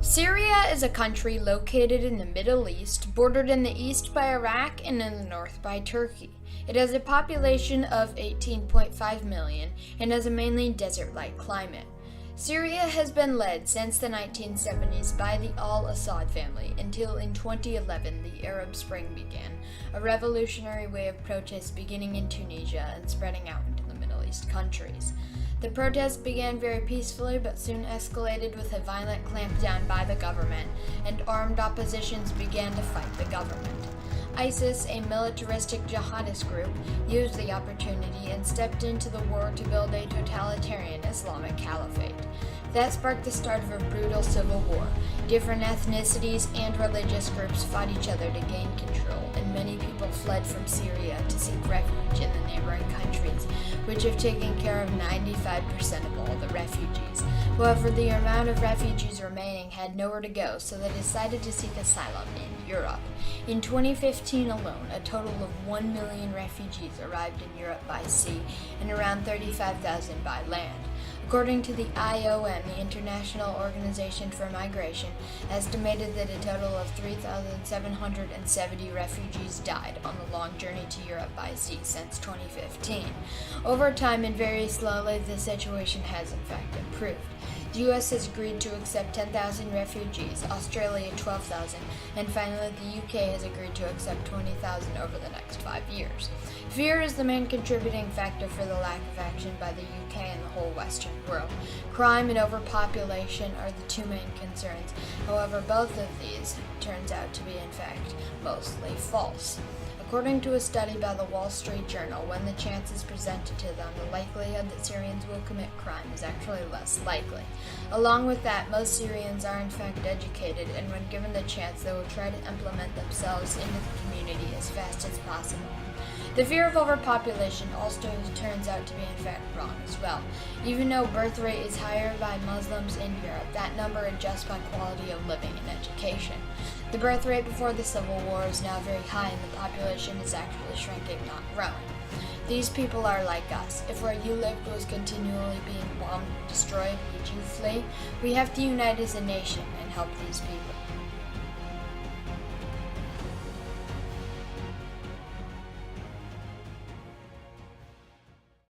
Syria is a country located in the Middle East, bordered in the east by Iraq and in the north by Turkey. It has a population of 18.5 million and has a mainly desert-like climate. Syria has been led since the 1970s by the al-Assad family until in 2011 the Arab Spring began, a revolutionary wave of protest beginning in Tunisia and spreading out into the Middle East countries. The protests began very peacefully but soon escalated with a violent clampdown by the government, and armed oppositions began to fight the government. ISIS, a militaristic jihadist group, used the opportunity and stepped into the war to build a totalitarian Islamic caliphate. That sparked the start of a brutal civil war. Different ethnicities and religious groups fought each other to gain control, and many people fled from Syria to seek refuge in the neighboring countries, which have taken care of 95% of all the refugees. However, the amount of refugees remaining had nowhere to go, so they decided to seek asylum in Europe. In 2015 alone, a total of 1 million refugees arrived in Europe by sea and around 35,000 by land. According to the IOM, the International Organization for Migration, estimated that a total of 3,770 refugees died on the long journey to Europe by sea since 2015. Over time and very slowly, the situation has in fact improved. The U.S. has agreed to accept 10,000 refugees, Australia 12,000, and finally the UK has agreed to accept 20,000 over the next 5 years. Fear is the main contributing factor for the lack of action by the UK and the whole Western world. Crime and overpopulation are the two main concerns. However, both of these turns out to be in fact mostly false. According to a study by the Wall Street Journal, when the chance is presented to them, the likelihood that Syrians will commit crime is actually less likely. Along with that, most Syrians are in fact educated, and when given the chance, they will try to implement themselves into the community as fast as possible. The fear of overpopulation also turns out to be in fact wrong as well. Even though birth rate is higher by Muslims in Europe, that number adjusts by quality of living and education. The birth rate before the Civil War is now very high and the population is actually shrinking, not growing. These people are like us. If where you lived was continually being bombed and destroyed, would you flee? We have to unite as a nation and help these people.